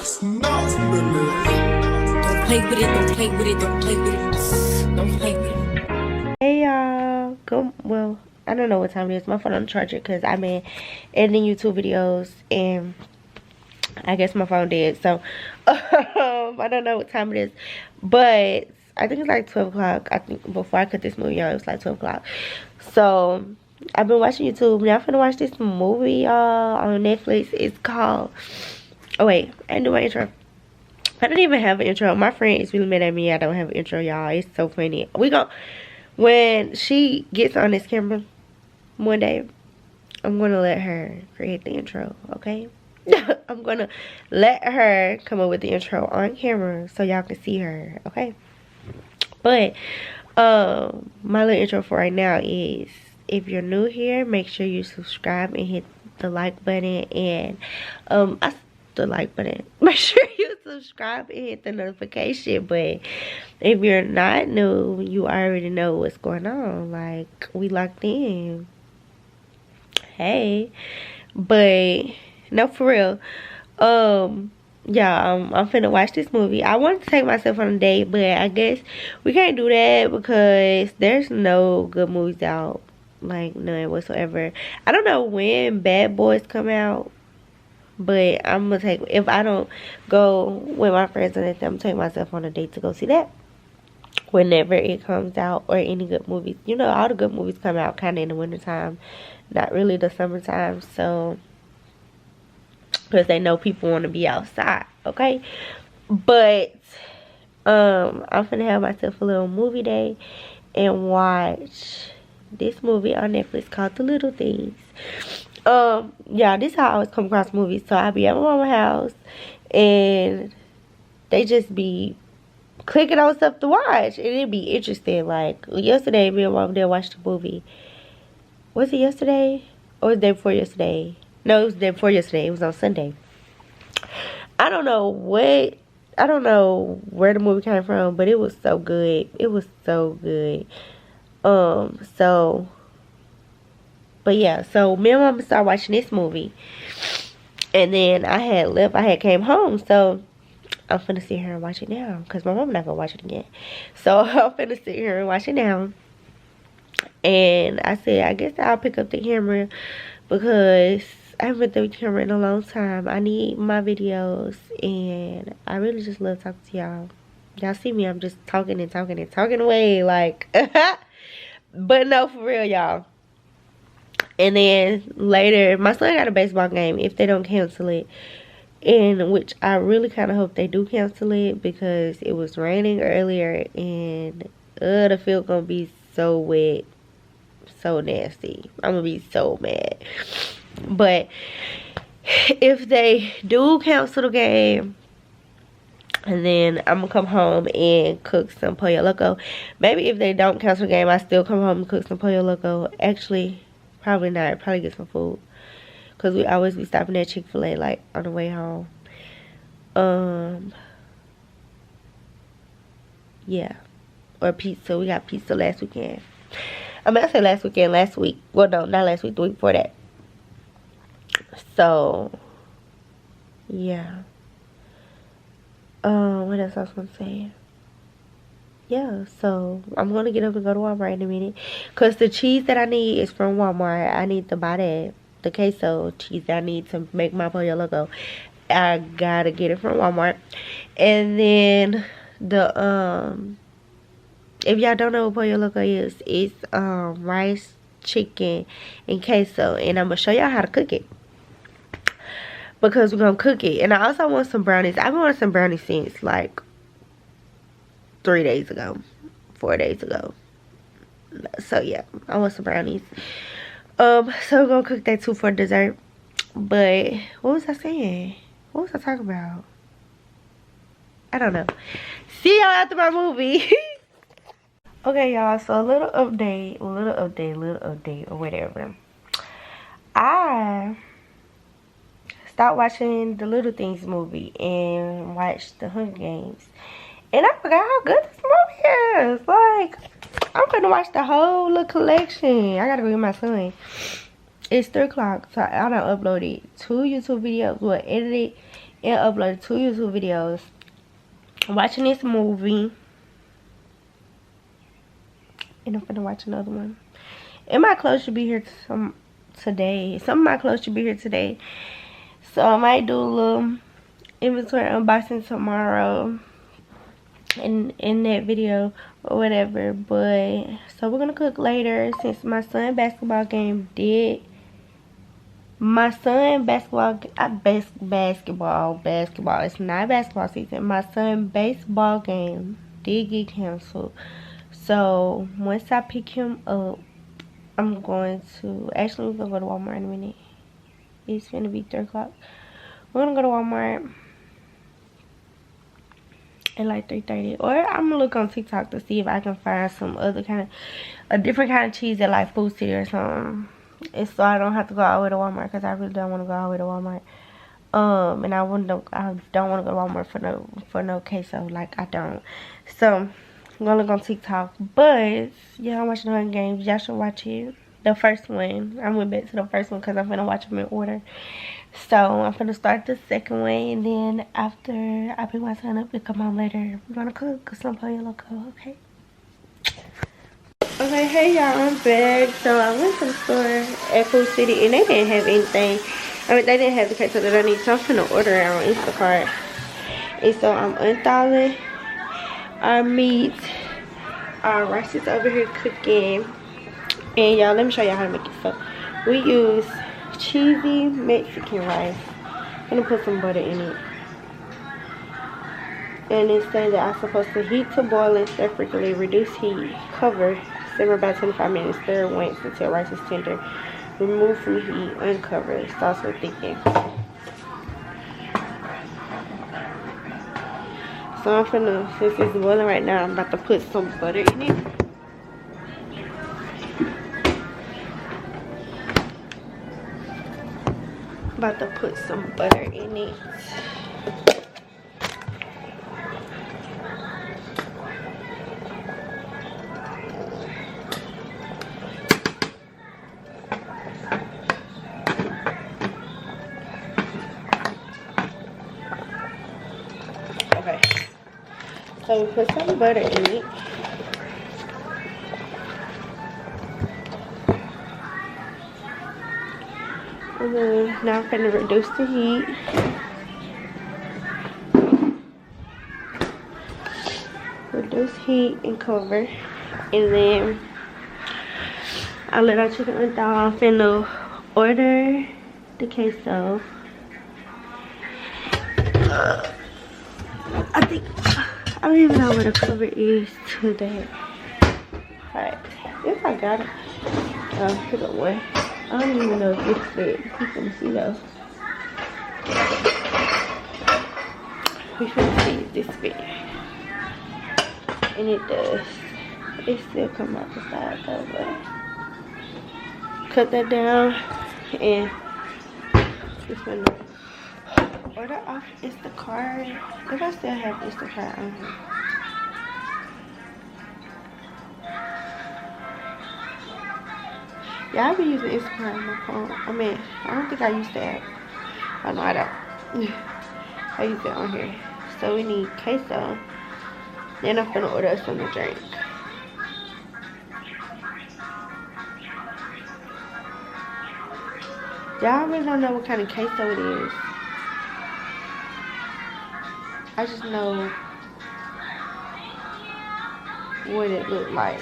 Don't play with it, don't play with it, don't play with it. Don't play with it. Hey y'all, well, I don't know what time it is. My phone on the charger because I've been editing YouTube videos and I guess my phone dead. So I don't know what time it is, but I think it's like 12 o'clock. I think before I cut this movie on, it was like 12 o'clock. So I've been watching YouTube. Now I'm finna watch this movie, y'all, on Netflix. It's called, oh wait, I didn't do my intro. I don't even have an intro. My friend is really mad at me. I don't have an intro, y'all. It's so funny. When she gets on this camera one day, I'm gonna let her create the intro, okay? I'm gonna let her come up with the intro on camera so y'all can see her, okay? But my little intro for right now is, if you're new here, make sure you subscribe and hit the like button, and the like button. Make sure you subscribe and hit the notification. But if you're not new, you already know what's going on. Like, we locked in. Hey. But no, for real. Yeah, I'm finna watch this movie. I wanted to take myself on a date, but I guess we can't do that because there's no good movies out. Like, none whatsoever. I don't know when Bad Boys come out, but I'm gonna take, if I don't go with my friends and I'm gonna take myself on a date to go see that whenever it comes out, or any good movies. You know, all the good movies come out kind of in the wintertime, not really the summertime. So, because they know people want to be outside, okay? But I'm gonna have myself a little movie day and watch this movie on Netflix called The Little Things. Yeah, this is how I always come across movies. So I be at my mama's house and they just be clicking on stuff to watch, and it'd be interesting. Like yesterday, me and mom did watch the movie. Was it yesterday or was it the day before yesterday? No, it was the day before yesterday. It was on Sunday. I don't know where the movie came from, but it was so good. It was so good. But yeah, so me and mama started watching this movie, and then I had came home, so I'm finna sit here and watch it now, because my mama not gonna watch it again. So I'm finna sit here and watch it now. And I said, I guess I'll pick up the camera because I haven't been the camera in a long time. I need my videos, and I really just love talking to y'all. Y'all see me, I'm just talking and talking and talking away, like, but no, for real, y'all. And then later, my son got a baseball game if they don't cancel it. In which I really kind of hope they do cancel it, because it was raining earlier and the field gonna be so wet, so nasty. I'm gonna be so mad. But if they do cancel the game, and then I'm gonna come home and cook some pollo loco. Maybe if they don't cancel the game, I still come home and cook some pollo loco. Actually, probably not. Probably get some food, because we always be stopping at Chick-fil-A, like, on the way home. Yeah. Or pizza. We got pizza last weekend. I mean, I said last weekend, last week. Well, no, not last week, the week before that. So, yeah. What else I was going to say? Yeah, so I'm going to get up and go to Walmart in a minute, because the cheese that I need is from Walmart. I need to buy that. The queso cheese I need to make my pollo loco. I gotta get it from Walmart. And then if y'all don't know what pollo loco is, it's rice, chicken, and queso. And I'm gonna show y'all how to cook it, because we're gonna cook it. And I also want some brownies. I've been wanting some brownies since like 3 days ago, 4 days ago. So yeah, I want some brownies. So we're gonna cook that too for dessert. But what was I saying? What was I talking about? I don't know. See y'all after my movie. Okay, y'all, so a little update, or whatever. I stopped watching the Little Things movie and watched the Hunger Games. And I forgot how good this movie is. Like, I'm gonna watch the whole little collection. I gotta go get my son. It's 3 o'clock, so I done uploaded 2 YouTube videos. Well, edited and uploaded 2 YouTube videos. I'm watching this movie. And I'm gonna watch another one. And my clothes should be here today. Some of my clothes should be here today. So I might do a little inventory unboxing tomorrow in that video or whatever. But so we're gonna cook later since my son basketball game did. My son basketball, it's not basketball season. My son baseball game did get canceled. So once I pick him up, I'm going to, actually we're gonna go to Walmart in a minute. It's gonna be 3 o'clock. We're gonna go to Walmart at like 3:30, or I'm gonna look on TikTok to see if I can find some other kind of, a different kind of cheese at like Food City or something. And so I don't have to go all the way to Walmart, because I really don't want to go all the way to Walmart. And I don't want to go to Walmart for no queso, like I don't. So I'm gonna look on TikTok. But yeah, I'm watching the Hunger Games. Y'all should watch it. The first one. I went back to the first one because I'm gonna watch them in order. So I'm gonna start the second one, and then after I pick my son up and come home later, we're gonna cook some pollo loco. Okay. Okay, hey y'all, I'm back. So I went to the store at Food City and they didn't have anything. I mean, they didn't have the queso that I need, so I'm finna order it on Instacart. And so I'm unthaling our meat. Our rice is over here cooking. And y'all, let me show y'all how to make it. So we use cheesy Mexican rice. I'm gonna put some butter in it. And it says that I'm supposed to heat to boil and stir frequently, reduce heat, cover, simmer about 25 minutes, stir once until rice is tender. Remove from heat, uncover, sauce will thicken. So I'm finna, since it's boiling right now, I'm about to put some butter in it. About to put some butter in it. Okay, so we put some butter in it. And then now I'm gonna reduce the heat. Reduce heat and cover. And then I'll let our chicken unthaw. I'm finna order the queso. I don't even know where the cover is today. Alright, if I got it, I'll pick up one. I don't even know if this fit. You can see though. We should see if this fit. And it does. It still come out the side though, but cut that down and just gonna order off Instacart. If I still have Instacart on here. Yeah, I've been using Instacart on my phone. I mean, I don't think I used the app. Oh no, I don't. I use it on here. So we need queso. Then I'm gonna order us something to drink. Y'all really don't know what kind of queso it is. I just know what it looked like.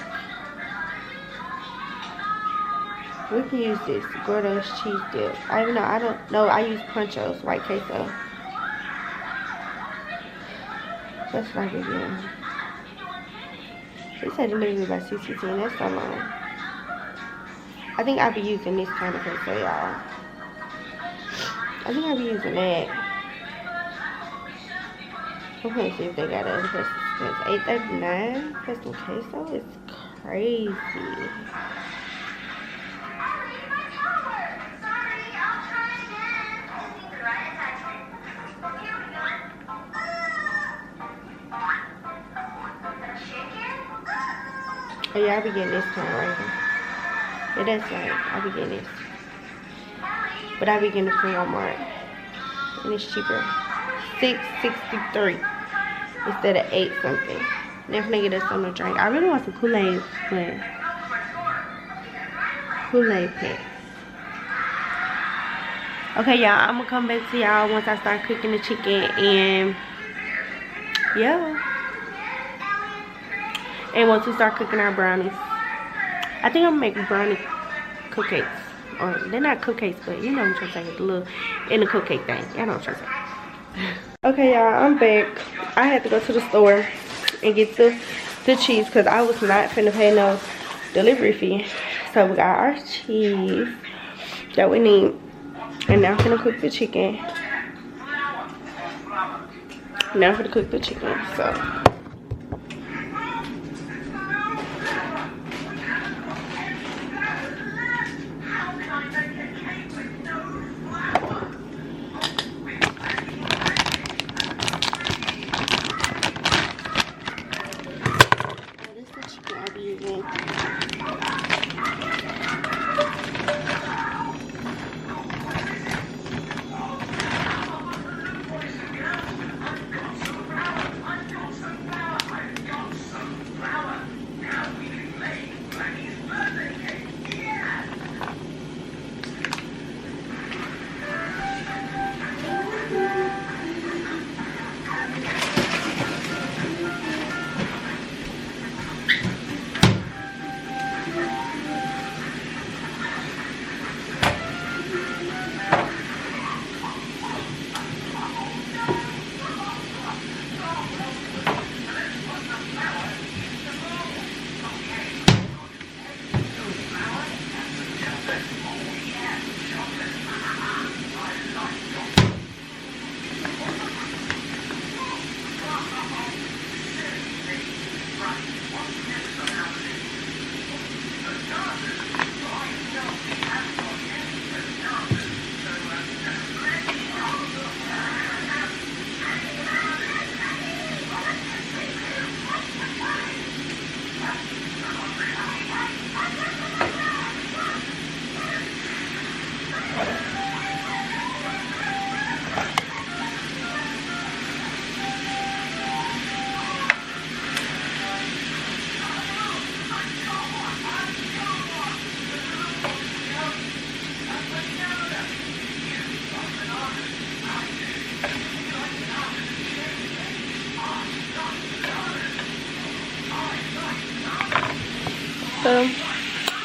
We can use this Gordo's cheese dip. I don't know. I use Puncho's white queso. That's what I be doing. It said delivery by 6:15. That's so long. I think I'll be using this kind of queso, y'all. I think I'll be using that. I'm gonna see if they got other queso. It's $8.39 for some queso. It's crazy. Oh yeah, I'll be getting this kind right here. Yeah, that's right. I'll be getting this. But I'll be getting it from Walmart. And it's cheaper. 6.63 instead of 8 something. Definitely get us something to drink. I really want some Kool-Aid, but Kool-Aid packs. Okay, y'all, I'm gonna come back to y'all once I start cooking the chicken, and yeah, and once we start cooking our brownies. I think I'm gonna make brownie cupcakes, or they're not cupcakes, but you know what I'm trying to say, the little in the cupcake thing. Y'all know what I'm trying to say. Okay, y'all, I'm back. I had to go to the store and get the cheese because I was not finna pay no delivery fee. So we got our cheese that we need. And now I'm gonna cook the chicken. So this is the chicken I'll be using.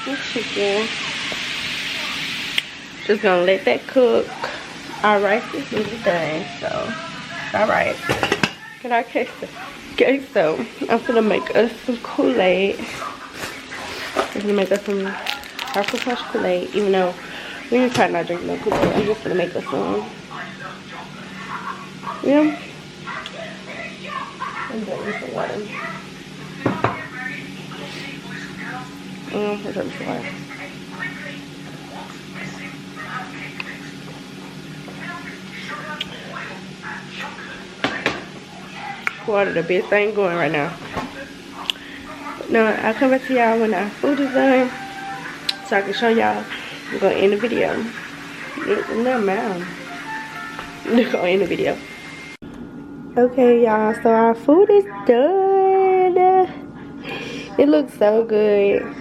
This chicken, just gonna let that cook. Our rice is really done, so alright. Can I taste it? Okay, so I'm gonna make us some Kool-Aid. I'm gonna make us some chocolate slush Kool-Aid, even though we're probably not drinking no Kool-Aid. I'm just gonna make us some. Yeah. I'm drinking some water. I'm drinking some water. Water, the best thing going right now. No, I'll come back to y'all when our food is done, so I can show y'all. I'm gonna end the video. No, man. I'm gonna end the video. Okay, y'all, so our food is done. It looks so good.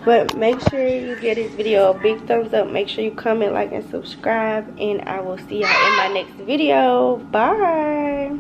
But make sure you give this video a big thumbs up. Make sure you comment, like, and subscribe. And I will see y'all in my next video. Bye.